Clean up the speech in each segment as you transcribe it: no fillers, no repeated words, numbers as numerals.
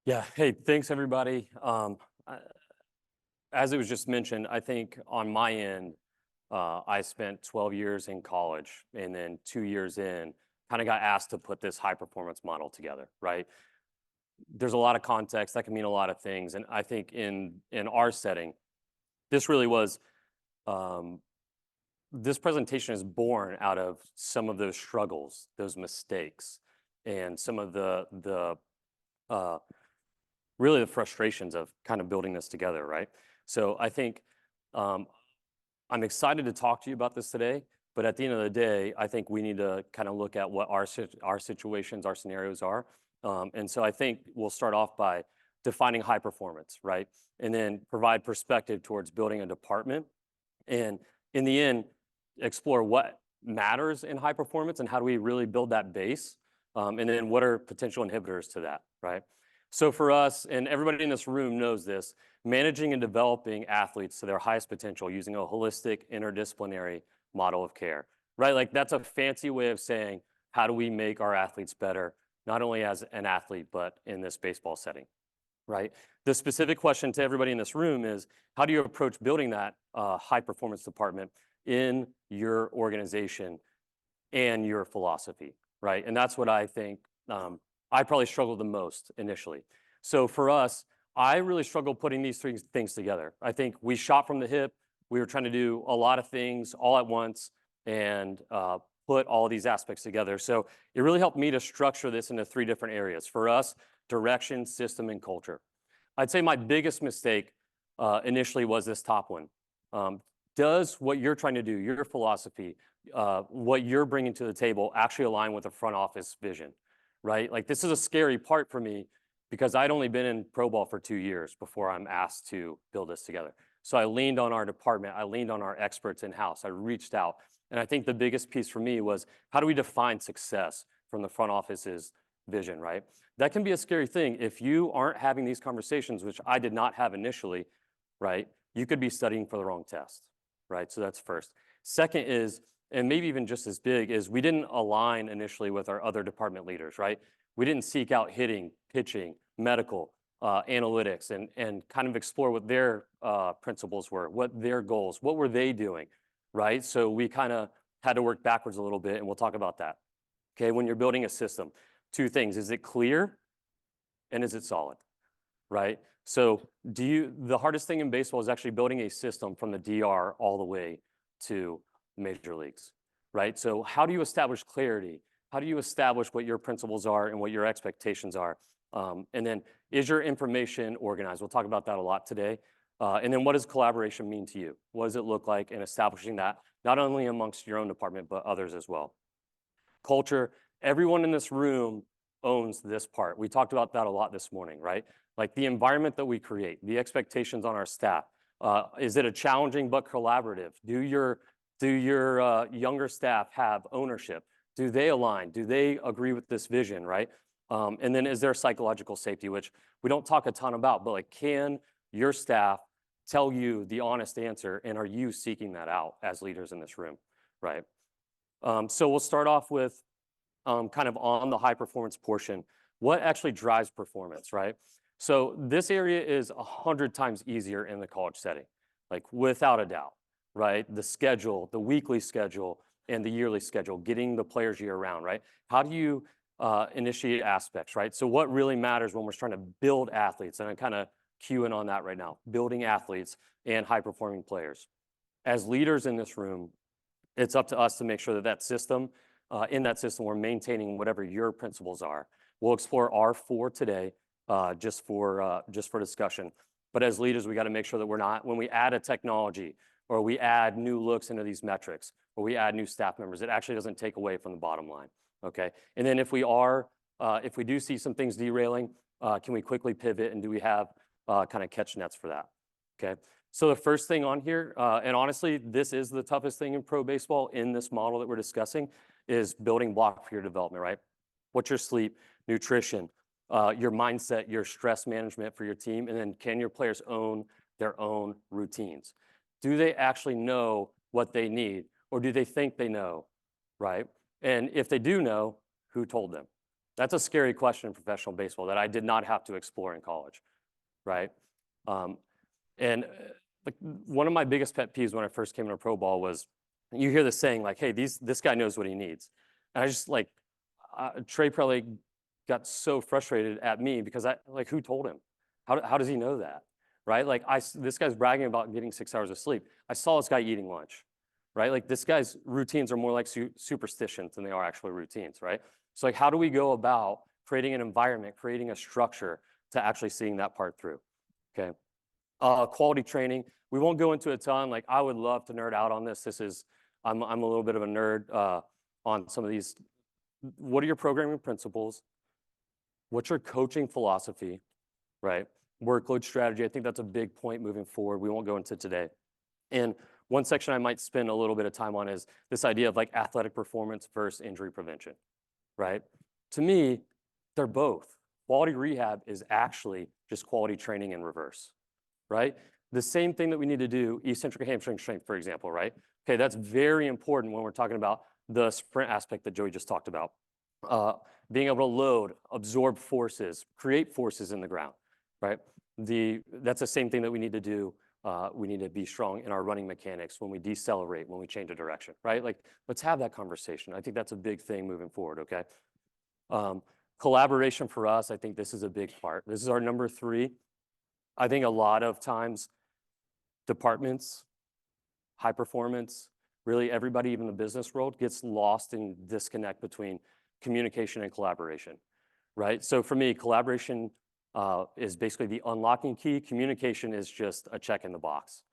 Yeah. Hey, thanks everybody. I- as it was just mentioned, I think on my end, I spent 12 years in college and then 2 years in, kind of got asked to put this high performance model together, right? There's a lot of context that can mean a lot of things. And I think in our setting, this really was um, this presentation is born out of some of those struggles, those mistakes, and some of the uh, really the frustrations of kind of building this together, right? So I think um, I'm excited to talk to you about this today, but at the end of the day, I think we need to kind of look at what our situations, our scenarios are. And so I think we'll start off by defining high performance, right? And then provide perspective towards building a department. And in the end, explore what matters in high performance and how do we really build that base. And then what are potential inhibitors to that, right? So for us, and everybody in this room knows this, managing and developing athletes to their highest potential using a holistic, interdisciplinary model of care, right? Like that's a fancy way of saying, how do we make our athletes better, not only as an athlete, but in this baseball setting, right? The specific question to everybody in this room is, how do you approach building that high performance department in your organization and your philosophy, right? And that's what I think I probably struggled the most initially. So for us, I really struggled putting these three things together. I think we shot from the hip. We were trying to do a lot of things all at once and put all these aspects together. So it really helped me to structure this into three different areas. For us, direction, system, and culture. I'd say my biggest mistake initially was this top one. Um, does what you're trying to do, your philosophy, what you're bringing to the table actually align with the front office vision, right? Like this is a scary part for me because I'd only been in pro ball for 2 years before I'm asked to build this together. So I leaned on our department, I leaned on our experts in-house, I reached out. And I think the biggest piece for me was, how do we define success from the front office's vision, right? That can be a scary thing. If you aren't having these conversations, which I did not have initially, right? You could be studying for the wrong test, right? So that's first. Second is, and maybe even just as big, is we didn't align initially with our other department leaders, right? We didn't seek out hitting, pitching, medical, analytics, and kind of explore what their principles were, what their goals, what were they doing, right? So we kind of had to work backwards a little bit, and we'll talk about that. Okay, when you're building a system, two things: is it clear, and is it solid, right? So the hardest thing in baseball is actually building a system from the DR all the way to major leagues, right? So how do you establish clarity? How do you establish what your principles are and what your expectations are? And then, is your information organized? We'll talk about that a lot today. And then what does collaboration mean to you? What does it look like in establishing that, not only amongst your own department, but others as well? Culture, everyone in this room owns this part. We talked about that a lot this morning, right? Like the environment that we create, the expectations on our staff. Is it a challenging but collaborative? Do your younger staff have ownership? Do they align? Do they agree with this vision, right? And then is there psychological safety, which we don't talk a ton about, but like, can your staff tell you the honest answer, and are you seeking that out as leaders in this room, right? So we'll start off with kind of on the high performance portion, what actually drives performance, right? So this area is 100 times easier in the college setting, like without a doubt, right? The schedule, the weekly schedule, and the yearly schedule, getting the players year round, right? How do you initiate aspects, right? So what really matters when we're trying to build athletes, and I'm kind of queuing on that right now, building athletes and high performing players. As leaders in this room, it's up to us to make sure that in that system, we're maintaining whatever your principles are. We'll explore our four today, just for discussion. But as leaders, we got to make sure that we're not, when we add a technology or we add new looks into these metrics or we add new staff members, it actually doesn't take away from the bottom line. Okay. And then if we do see some things derailing, can we quickly pivot, and do we have kind of catch nets for that? Okay. So the first thing on here, and honestly, this is the toughest thing in pro baseball in this model that we're discussing, is building block for your development, right? What's your sleep, nutrition, your mindset, your stress management for your team, and then can your players own their own routines? Do they actually know what they need, or do they think they know, right? And if they do know, who told them, That's a scary question in professional baseball that I did not have to explore in college, right? Um, and like one of my biggest pet peeves when I first came into pro ball was you hear this saying like, "Hey, this guy knows what he needs," and I just like Trey probably got so frustrated at me because I like who told him? How does he know that? Right? Like this guy's bragging about getting 6 hours of sleep. I saw this guy eating lunch, right? Like this guy's routines are more like superstitions than they are actually routines, right? So like how do we go about creating an environment, creating a structure to actually seeing that part through? Okay. Quality training. We won't go into a ton. Like I would love to nerd out on this. I'm a little bit of a nerd on some of these. What are your programming principles? What's your coaching philosophy, right? Workload strategy. I think that's a big point moving forward. We won't go into today. And one section I might spend a little bit of time on is this idea of like athletic performance versus injury prevention, right? To me, they're both. Quality rehab is actually just quality training in reverse, right? The same thing that we need to do, eccentric hamstring strength, for example, right? Okay, that's very important when we're talking about the sprint aspect that Joey just talked about. Being able to load, absorb forces, create forces in the ground, right? That's the same thing that we need to do. We need to be strong in our running mechanics when we decelerate, when we change a direction, right? Like, let's have that conversation. I think that's a big thing moving forward, okay? Collaboration for us, I think this is a big part. This is our number 3. I think a lot of times departments, high performance, really everybody, even the business world, gets lost in disconnect between communication and collaboration, right? So for me, collaboration is basically the unlocking key. Communication is just a check in the box,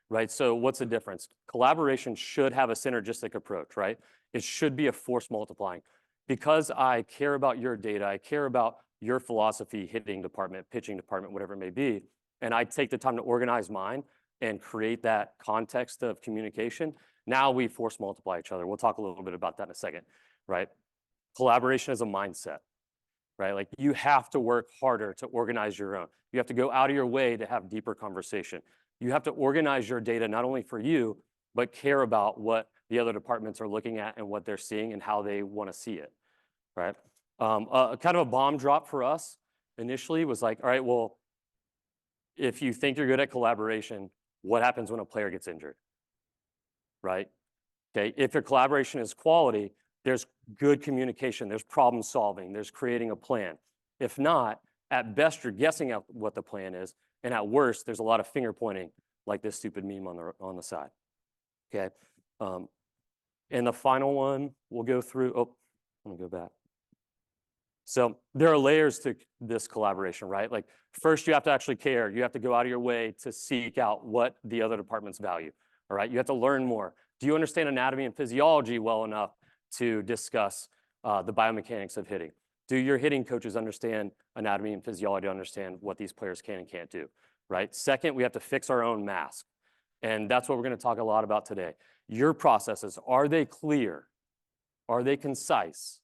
right? So what's the difference? Collaboration should have a synergistic approach, right? It should be a force multiplying. Because I care about your data, I care about your philosophy, hitting department, pitching department, whatever it may be, and I take the time to organize mine and create that context of communication, now we force multiply each other. We'll talk a little bit about that in a second, right? Collaboration is a mindset, right? Like you have to work harder to organize your own. You have to go out of your way to have deeper conversation. You have to organize your data not only for you, but care about what the other departments are looking at and what they're seeing and how they want to see it, right? Kind of a bomb drop for us initially was like, all right, well, if you think you're good at collaboration, what happens when a player gets injured, right? Okay, if your collaboration is quality, there's good communication, there's problem solving, there's creating a plan. If not, at best, you're guessing at what the plan is, and at worst, there's a lot of finger pointing, like this stupid meme on the side. Okay, and the final one we'll go through. Oh, let me go back. So there are layers to this collaboration, right? Like first, you have to actually care. You have to go out of your way to seek out what the other departments value. All right, you have to learn more. Do you understand anatomy and physiology well enough to discuss the biomechanics of hitting? Do your hitting coaches understand anatomy and physiology to understand what these players can and can't do, right? Second, we have to fix our own mask. And that's what we're going to talk a lot about today. Your processes, are they clear? Are they concise?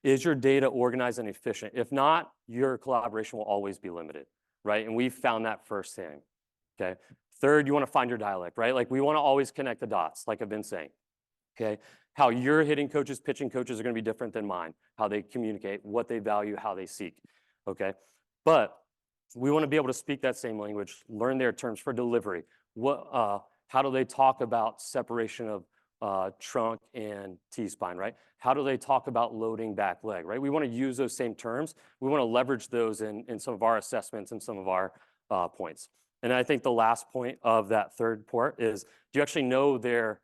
Is your data organized and efficient? If not, your collaboration will always be limited, right? And we've found that firsthand, okay? Third, you want to find your dialect, right? Like we want to always connect the dots, like I've been saying, okay? How your hitting coaches, pitching coaches are going to be different than mine, how they communicate, what they value, how they seek, okay? But we want to be able to speak that same language, learn their terms for delivery. How do they talk about separation of trunk and T-spine, right? How do they talk about loading back leg, right? We want to use those same terms. We want to leverage those in some of our assessments and some of our points. And I think the last point of that third part is, do you actually know their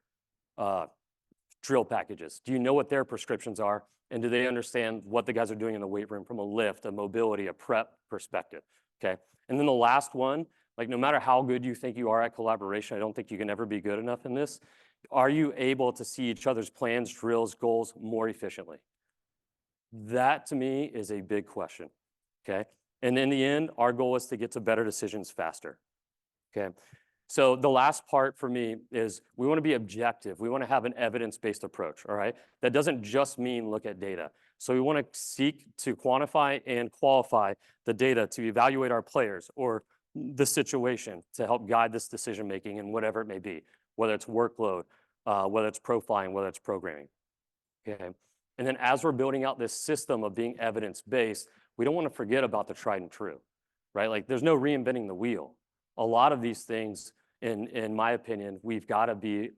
drill packages? Do you know what their prescriptions are? And do they understand what the guys are doing in the weight room from a lift, a mobility, a prep perspective, okay? And then the last one, like no matter how good you think you are at collaboration, I don't think you can ever be good enough in this. Are you able to see each other's plans, drills, goals more efficiently? That to me is a big question, okay? And in the end, our goal is to get to better decisions faster, okay? So the last part for me is we want to be objective. We want to have an evidence-based approach, all right? That doesn't just mean look at data. So we want to seek to quantify and qualify the data to evaluate our players or the situation to help guide this decision-making in whatever it may be, whether it's workload, whether it's profiling, whether it's programming, okay? And then as we're building out this system of being evidence-based, we don't want to forget about the tried and true, right? Like there's no reinventing the wheel. A lot of these things, in my opinion, we've got to be,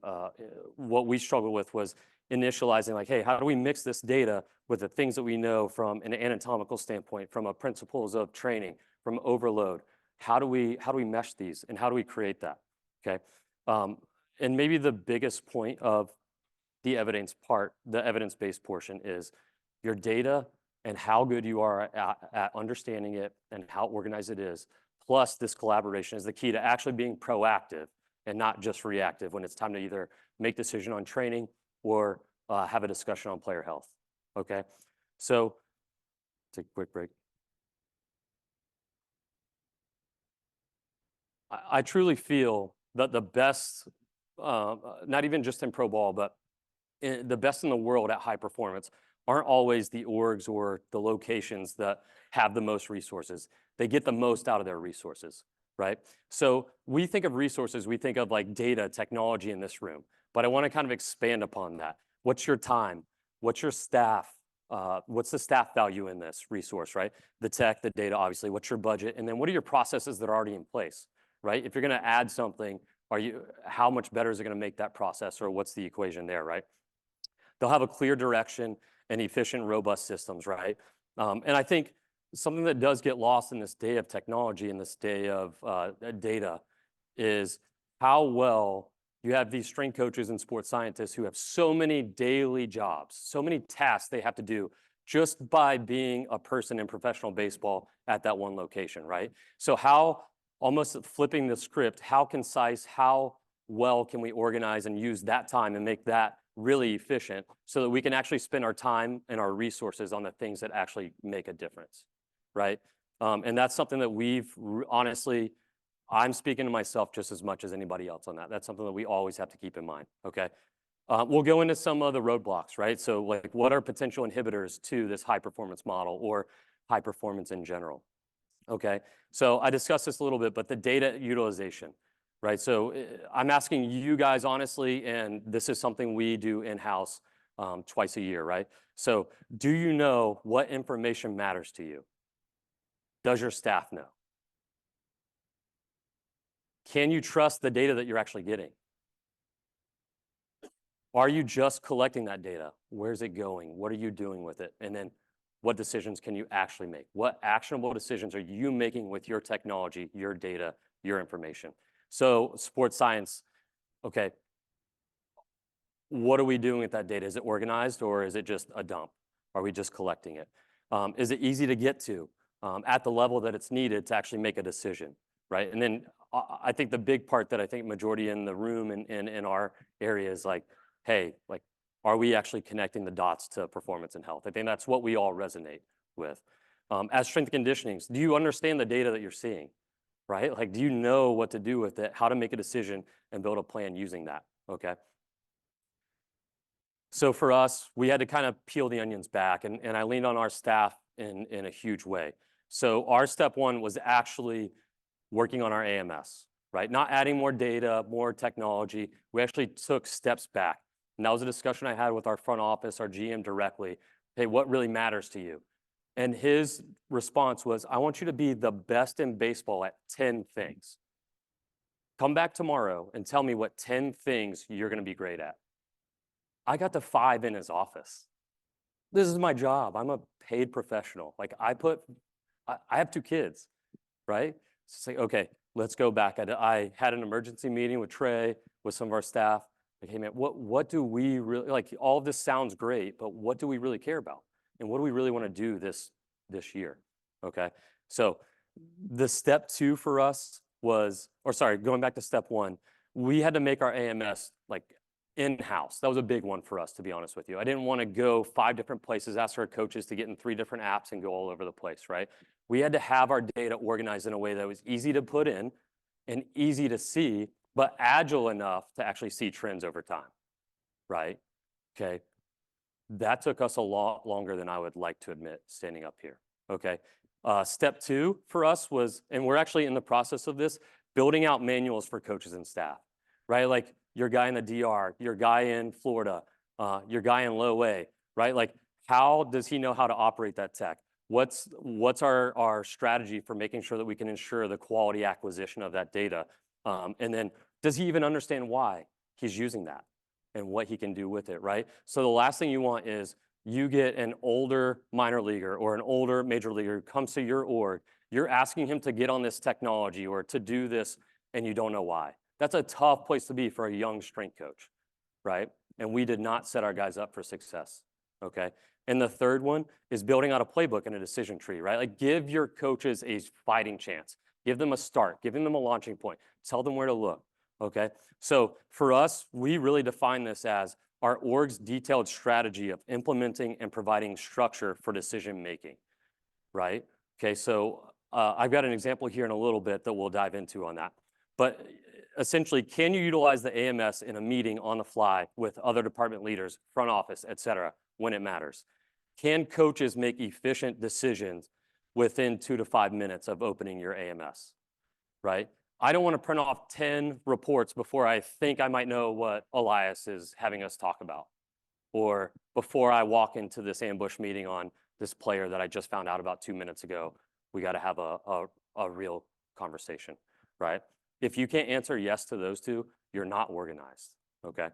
what we struggled with was initializing like, hey, how do we mix this data with the things that we know from an anatomical standpoint, from a principles of training, from overload? How do we mesh these and how do we create that? Okay. And maybe the biggest point of the evidence-based portion is your data and how good you are at understanding it and how organized it is. Plus this collaboration is the key to actually being proactive and not just reactive when it's time to either make decision on training or have a discussion on player health, okay? So take a quick break. I truly feel that the best, not even just in pro ball, but the best in the world at high performance aren't always the orgs or the locations that have the most resources. They get the most out of their resources, right? So we think of resources, we think of like data, technology in this room, but I want to kind of expand upon that. What's your time? What's your staff? What's the staff value in this resource, right? The tech, the data, obviously, what's your budget? And then what are your processes that are already in place, right? If you're going to add something, how much better is it going to make that process, or what's the equation there, right? They'll have a clear direction and efficient, robust systems, right? And I think something that does get lost in this day of technology, in this day of data, is how well you have these strength coaches and sports scientists who have so many daily jobs, so many tasks they have to do just by being a person in professional baseball at that one location, right? So how, almost flipping the script, how concise, how well can we organize and use that time and make that really efficient so that we can actually spend our time and our resources on the things that actually make a difference, right? And that's something that we've honestly, I'm speaking to myself just as much as anybody else on that. That's something that we always have to keep in mind, okay? We'll go into some of the roadblocks, right? So like what are potential inhibitors to this high performance model or high performance in general, okay? So I discussed this a little bit, but the data utilization, right? So I'm asking you guys honestly, and this is something we do in-house twice a year, right? So do you know what information matters to you? Does your staff know? Can you trust the data that you're actually getting? Are you just collecting that data? Where's it going? What are you doing with it? And then what decisions can you actually make? What actionable decisions are you making with your technology, your data, your information? So sports science, okay, what are we doing with that data? Is it organized or is it just a dump? Are we just collecting it? Is it easy to get to at the level that it's needed to actually make a decision, right? And then I think the big part that I think majority in the room and in our area is like, hey, like, are we actually connecting the dots to performance and health? I think that's what we all resonate with. As strength and conditioning, do you understand the data that you're seeing, right? Like, do you know what to do with it, how to make a decision and build a plan using that, okay? So for us, we had to kind of peel the onions back, and I leaned on our staff in a huge way. So our step one was actually working on our AMS, right? Not adding more data, more technology. We actually took steps back. And that was a discussion I had with our front office, our GM directly. Hey, what really matters to you? And his response was, I want you to be the best in baseball at 10 things. Come back tomorrow and tell me what 10 things you're going to be great at. I got to 5 in his office. This is my job. I'm a paid professional. Like I have 2 kids, right? So it's like, okay, let's go back. I had an emergency meeting with Trey, with some of our staff. Like, hey man, what do we really, like all of this sounds great, but what do we really care about? And what do we really want to do this year? Okay. So the step 2 for us was, or sorry, going back to step 1, we had to make our AMS like in-house. That was a big one for us, to be honest with you. I didn't want to go 5 different places, ask our coaches to get in 3 different apps and go all over the place, right? We had to have our data organized in a way that was easy to put in and easy to see, but agile enough to actually see trends over time, right? Okay. That took us a lot longer than I would like to admit standing up here, okay? Step 2 for us was, and we're actually in the process of this, building out manuals for coaches and staff, right? Like your guy in the DR, your guy in Florida, your guy in low A, right? Like How does he know how to operate that tech? What's our strategy for making sure that we can ensure the quality acquisition of that data? And then does he even understand why he's using that and what he can do with it, right? So the last thing you want is you get an older minor leaguer or an older major leaguer who comes to your org, you're asking him to get on this technology or to do this, and you don't know why. That's a tough place to be for a young strength coach, right? And we did not set our guys up for success, okay? And the third one is building out a playbook and a decision tree, right? Like give your coaches a fighting chance. Give them a start, giving them a launching point. Tell them where to look, okay? So for us, we really define this as our org's detailed strategy of implementing and providing structure for decision making, right? Okay, so I've got an example here in a little bit that we'll dive into on that. But essentially, can you utilize the AMS in a meeting on the fly with other department leaders, front office, et cetera, when it matters? Can coaches make efficient decisions within 2 to 5 minutes of opening your AMS, right? I don't want to print off 10 reports before I think I might know what Elias is having us talk about, or before I walk into this ambush meeting on this player that I just found out about 2 minutes ago. We got to have a real conversation, right? If you can't answer yes to those two, you're not organized, okay?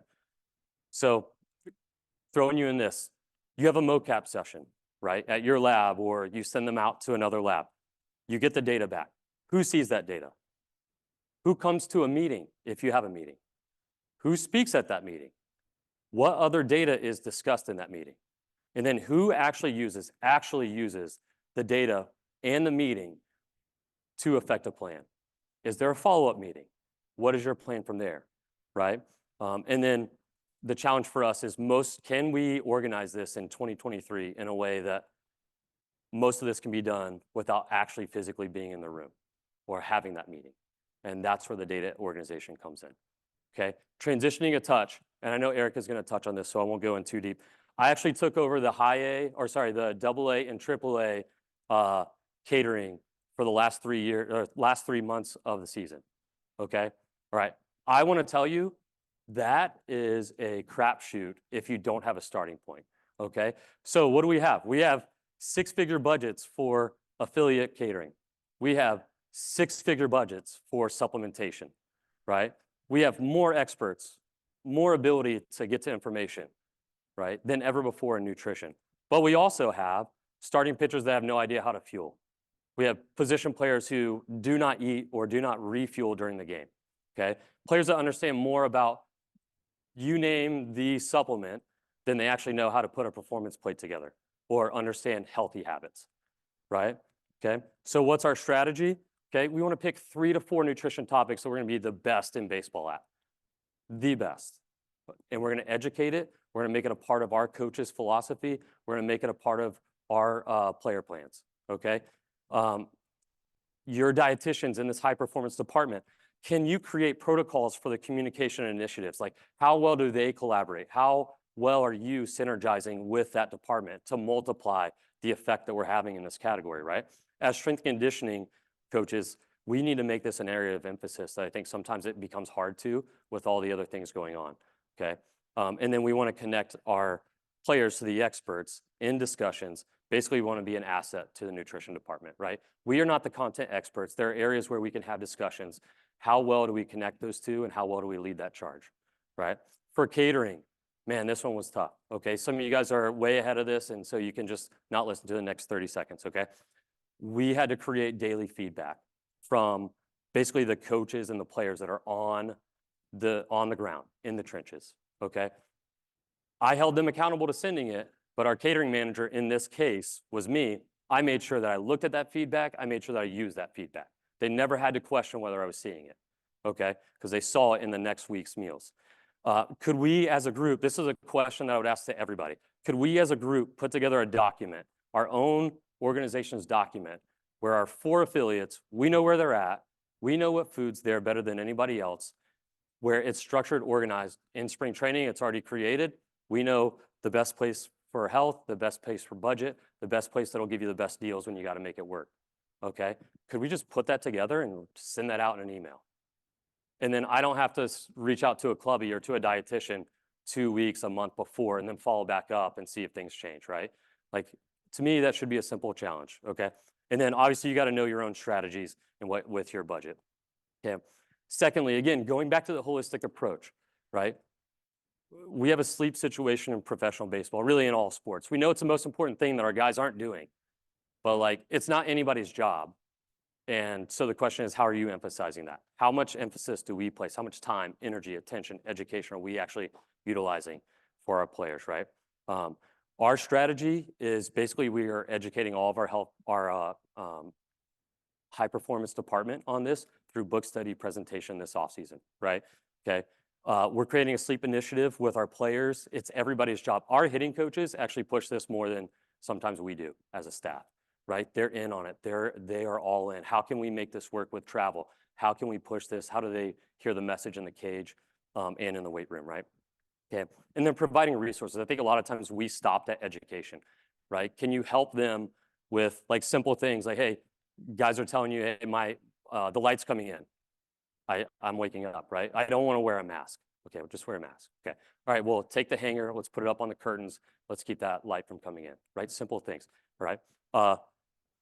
So throwing you in this, you have a mocap session, right, at your lab, or you send them out to another lab. You get the data back. Who sees that data? Who comes to a meeting if you have a meeting? Who speaks at that meeting? What other data is discussed in that meeting? And then who actually uses the data and the meeting to affect a plan? Is there a follow-up meeting? What is your plan from there, right? And then the challenge for us is can we organize this in 2023 in a way that most of this can be done without actually physically being in the room or having that meeting? And that's where the data organization comes in, okay? Transitioning a touch, and I know Eric is gonna touch on this, so I won't go in too deep. I actually took over the the AA and AAA catering for the last 3 months of the season, okay? All right, I wanna tell you, that is a crapshoot if you don't have a starting point, okay? So what do we have? We have 6-figure budgets for affiliate catering. We have 6-figure budgets for supplementation, right? We have more experts, more ability to get to information, right, than ever before in nutrition. But we also have starting pitchers that have no idea how to fuel. We have position players who do not eat or do not refuel during the game, okay? Players that understand more about, you name the supplement, than they actually know how to put a performance plate together or understand healthy habits, right? Okay, so what's our strategy? Okay, we want to pick 3 to 4 nutrition topics that we're going to be the best in baseball at. The best. And we're going to educate it. We're going to make it a part of our coach's philosophy. We're going to make it a part of our player plans, okay? Your dietitians in this high performance department, can you create protocols for the communication initiatives? Like, how well do they collaborate? How well are you synergizing with that department to multiply the effect that we're having in this category, right? As strength conditioning coaches, we need to make this an area of emphasis that I think sometimes it becomes hard to with all the other things going on, okay? And then we want to connect our players to the experts in discussions. Basically, we want to be an asset to the nutrition department, right? We are not the content experts. There are areas where we can have discussions. How well do we connect those two, and how well do we lead that charge, right? For catering, man, this one was tough, okay? Some of you guys are way ahead of this, and so you can just not listen to the next 30 seconds, okay? We had to create daily feedback from basically the coaches and the players that are on the ground, in the trenches, okay? I held them accountable to sending it, but our catering manager in this case was me. I made sure that I looked at that feedback. I made sure that I used that feedback. They never had to question whether I was seeing it, okay? Because they saw it in the next week's meals. Could we as a group, this is a question that I would ask to everybody, could we as a group put together a document, our own organization's document, where our 4 affiliates, we know where they're at, we know what foods they're better than anybody else, where it's structured, organized. In spring training, it's already created. We know the best place for health, the best place for budget, the best place that'll give you the best deals when you got to make it work, okay? Could we just put that together and send that out in an email? And then I don't have to reach out to a clubby or to a dietitian 2 weeks, a month before, and then follow back up and see if things change, right? Like, to me, that should be a simple challenge, okay? And then obviously you got to know your own strategies and what with your budget. Okay. Secondly, again, going back to the holistic approach, right? We have a sleep situation in professional baseball, really in all sports. We know it's the most important thing that our guys aren't doing, but like it's not anybody's job. And so the question is, how are you emphasizing that? How much emphasis do we place? How much time, energy, attention, education are we actually utilizing for our players, right? Our strategy is basically we are educating all of our high performance department on this through book study presentation this off season, right? Okay. We're creating a sleep initiative with our players. It's everybody's job. Our hitting coaches actually push this more than sometimes we do as a staff, right? They're in on it. They are all in. How can we make this work with travel? How can we push this? How do they hear the message in the cage and in the weight room, right? Okay. And then providing resources. I think a lot of times we stopped at education, right? Can you help them with like simple things like, hey, guys are telling you, hey, the light's coming in. I'm waking up, right? I don't want to wear a mask. Okay, well, just wear a mask. Okay. All right, well, take the hanger. Let's put it up on the curtains. Let's keep that light from coming in, right? Simple things, all right?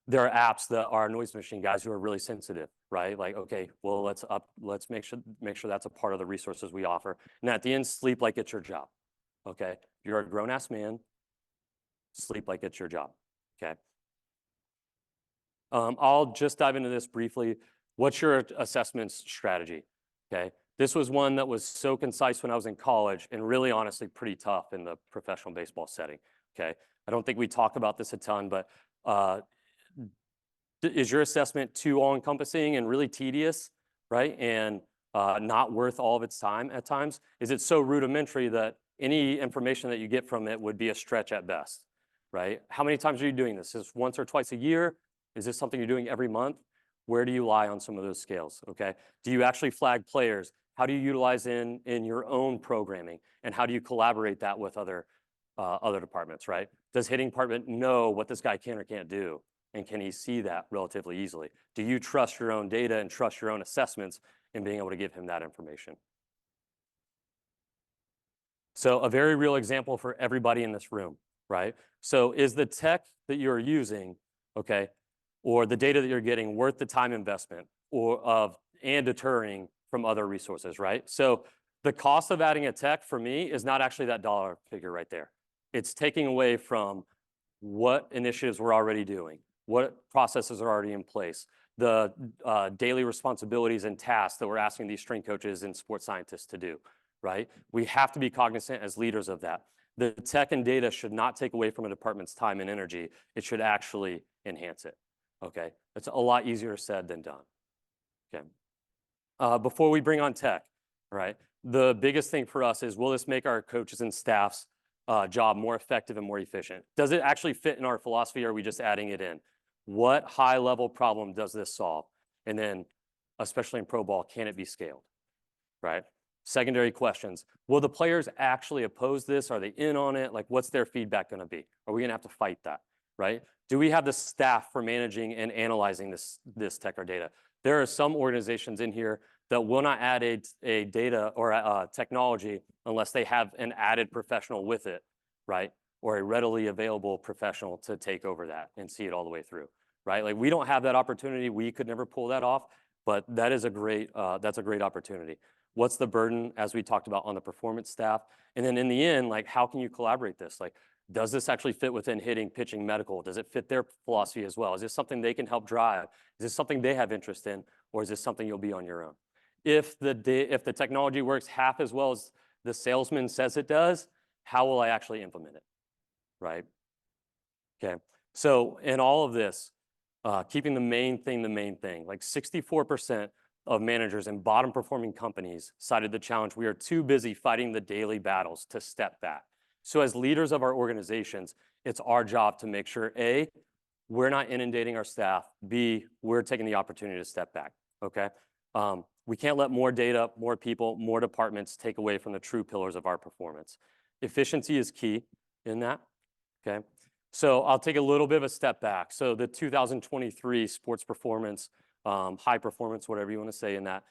There are apps that are noise machine guys who are really sensitive, right? Like, okay, well, let's make sure that's a part of the resources we offer. And at the end, sleep like it's your job, okay? You're a grown-ass man, sleep like it's your job, okay? I'll just dive into this briefly. What's your assessment strategy? Okay. This was one that was so concise when I was in college and really honestly pretty tough in the professional baseball setting. Okay. I don't think we talk about this a ton, but is your assessment too all encompassing and really tedious, right? And not worth all of its time at times? Is it so rudimentary that any information that you get from it would be a stretch at best, right? How many times are you doing this? Is this once or twice a year? Is this something you're doing every month? Where do you lie on some of those scales, okay? Do you actually flag players? How do you utilize in your own programming? And how do you collaborate that with other departments, right? Does hitting department know what this guy can or can't do? And can he see that relatively easily? Do you trust your own data and trust your own assessments in being able to give him that information? So a very real example for everybody in this room, right? So is the tech that you're using, okay, or the data that you're getting worth the time investment and deterring from other resources, right? So the cost of adding a tech for me is not actually that dollar figure right there. It's taking away from what initiatives we're already doing, what processes are already in place, the daily responsibilities and tasks that we're asking these strength coaches and sports scientists to do, right? We have to be cognizant as leaders of that. The tech and data should not take away from a department's time and energy. It should actually enhance it, okay? It's a lot easier said than done, okay? Before we bring on tech, right? The biggest thing for us is, will this make our coaches and staff's job more effective and more efficient? Does it actually fit in our philosophy, or are we just adding it in? What high-level problem does this solve? And then, especially in pro ball, can it be scaled, right? Secondary questions. Will the players actually oppose this? Are they in on it? Like, what's their feedback going to be? Are we going to have to fight that, right? Do we have the staff for managing and analyzing this tech or data? There are some organizations in here that will not add a data or a technology unless they have an added professional with it, right? Or a readily available professional to take over that and see it all the way through, right? Like, we don't have that opportunity. We could never pull that off, but that is that's a great opportunity. What's the burden, as we talked about, on the performance staff? And then in the end, like, how can you collaborate this? Like, does this actually fit within hitting, pitching, medical? Does it fit their philosophy as well? Is this something they can help drive? Is this something they have interest in? Or is this something you'll be on your own? If the technology works half as well as the salesman says it does, how will I actually implement it, right? Okay, so in all of this, keeping the main thing, like 64% of managers in bottom performing companies cited the challenge: we are too busy fighting the daily battles to step back. So as leaders of our organizations, it's our job to make sure, A, we're not inundating our staff, B, we're taking the opportunity to step back, okay? We can't let more data, more people, more departments take away from the true pillars of our performance. Efficiency is key in that, okay? So I'll take a little bit of a step back. So the 2023 sports performance, high performance, whatever you want to say in that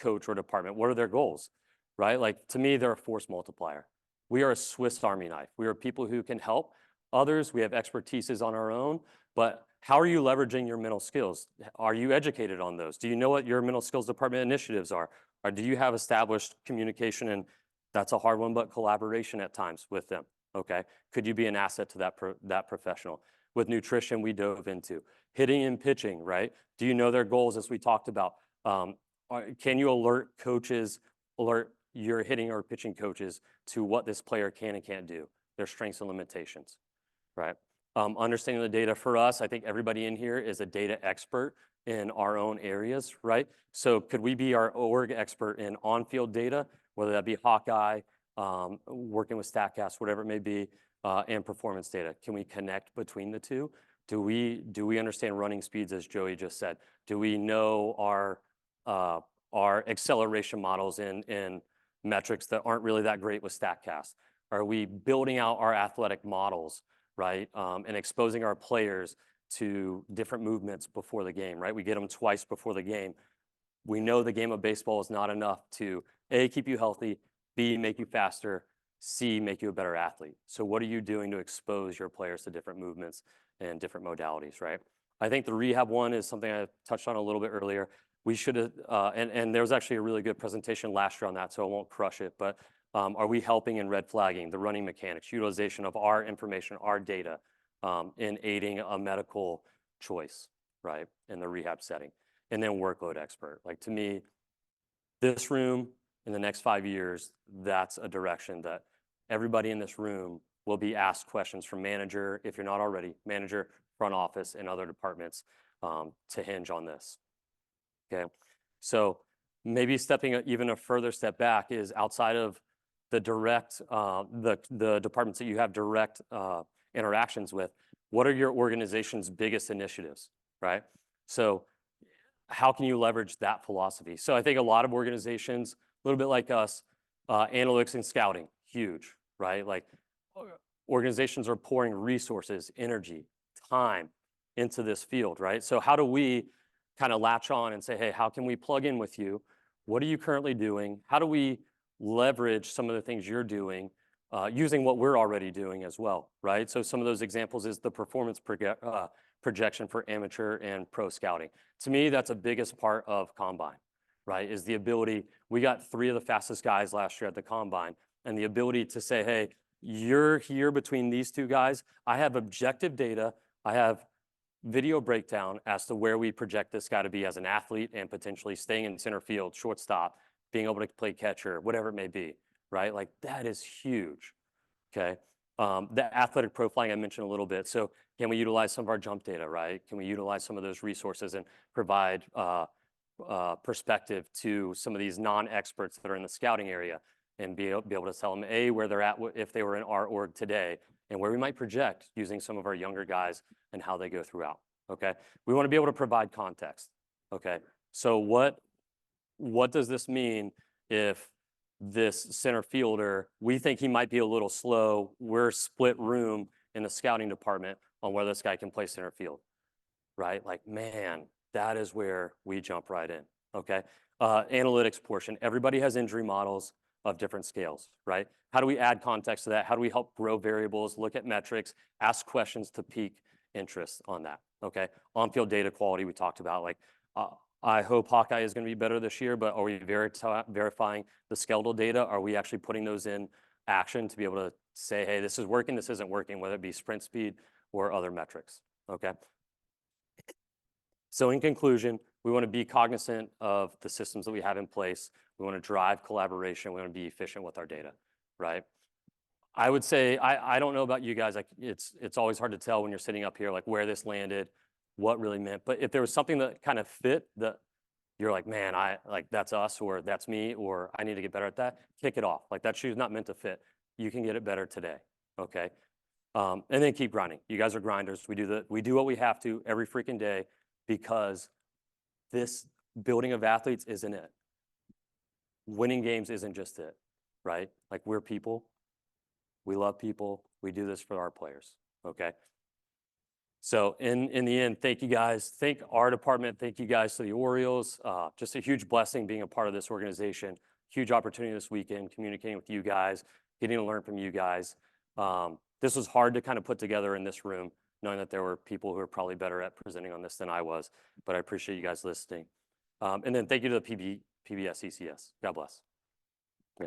coach or department, what are their goals, right? Like, to me, they're a force multiplier. We are a Swiss Army knife. We are people who can help others. We have expertises on our own, but how are you leveraging your mental skills? Are you educated on those? Do you know what your mental skills department initiatives are? Or do you have established communication, and that's a hard one, but collaboration at times with them, okay? Could you be an asset to that professional? With nutrition, we dove into hitting and pitching, right? Do you know their goals, as we talked about? Can you alert coaches, alert your hitting or pitching coaches to what this player can and can't do, their strengths and limitations, right? Understanding the data for us, I think everybody in here is a data expert in our own areas, right? So could we be our org expert in on-field data, whether that be Hawkeye, working with StatCast, whatever it may be, and performance data? Can we connect between the two? Do we understand running speeds, as Joey just said? Do we know our acceleration models in metrics that aren't really that great with StatCast? Are we building out our athletic models, right? And exposing our players to different movements before the game, right? We get them twice before the game. We know the game of baseball is not enough to A, keep you healthy, B, make you faster, C, make you a better athlete. So what are you doing to expose your players to different movements and different modalities, right? I think the rehab one is something I touched on a little bit earlier. We should have, and there was actually a really good presentation last year on that, so I won't crush it, but are we helping in red flagging, the running mechanics, utilization of our information, our data, in aiding a medical choice, right, in the rehab setting? And then workload expert. Like, to me, this room in the next 5 years, that's a direction that everybody in this room will be asked questions from manager, if you're not already, manager, front office, and other departments, to hinge on this. Okay, so maybe stepping even a further step back is outside of the direct, the departments that you have direct interactions with, what are your organization's biggest initiatives, right? So how can you leverage that philosophy? So I think a lot of organizations, a little bit like us, analytics and scouting, huge, right? Like, organizations are pouring resources, energy, time into this field, right? So how do we kind of latch on and say, hey, how can we plug in with you? What are you currently doing? How do we leverage some of the things you're doing, using what we're already doing as well, right? So some of those examples is the performance projection for amateur and pro scouting. To me, that's the biggest part of Combine, right? Is the ability, we got 3 of the fastest guys last year at the Combine, and the ability to say, hey, you're here between these 2 guys. I have objective data. I have video breakdown as to where we project this guy to be as an athlete and potentially staying in center field, shortstop, being able to play catcher, whatever it may be, right? Like, that is huge, okay? The athletic profiling I mentioned a little bit. So can we utilize some of our jump data, right? Can we utilize some of those resources and provide perspective to some of these non-experts that are in the scouting area, and be able to tell them, A, where they're at if they were in our org today, and where we might project using some of our younger guys and how they go throughout, okay? We want to be able to provide context, okay? So what does this mean if this center fielder, we think he might be a little slow, we're split room in the scouting department on whether this guy can play center field, right? Like, man, that is where we jump right in, okay? Analytics portion, everybody has injury models of different scales, right? How do we add context to that? How do we help grow variables, look at metrics, ask questions to pique interest on that, okay? On-field data quality, we talked about, like, I hope Hawkeye is going to be better this year, but are we verifying the skeletal data? Are we actually putting those in action to be able to say, hey, this is working, this isn't working, whether it be sprint speed or other metrics, okay? So in conclusion, we want to be cognizant of the systems that we have in place. We want to drive collaboration. We want to be efficient with our data, right? I would say, I don't know about you guys, like, it's always hard to tell when you're sitting up here, like, where this landed, what really meant. But if there was something that kind of fit, that you're like, man, like, that's us, or that's me, or I need to get better at that, kick it off. Like, that shoe's not meant to fit. You can get it better today, okay? And then keep grinding. You guys are grinders. We do what we have to every freaking day, because this building of athletes isn't it. Winning games isn't just it, right? Like, we're people. We love people. We do this for our players, okay? So in the end, thank you guys. Thank our department. Thank you guys to the Orioles. Just a huge blessing being a part of this organization. Huge opportunity this weekend, communicating with you guys, getting to learn from you guys. this was hard to kind of put together in this room, knowing that there were people who are probably better at presenting on this than I was, but I appreciate you guys listening. And then thank you to the PBS ECS. God bless. Yeah.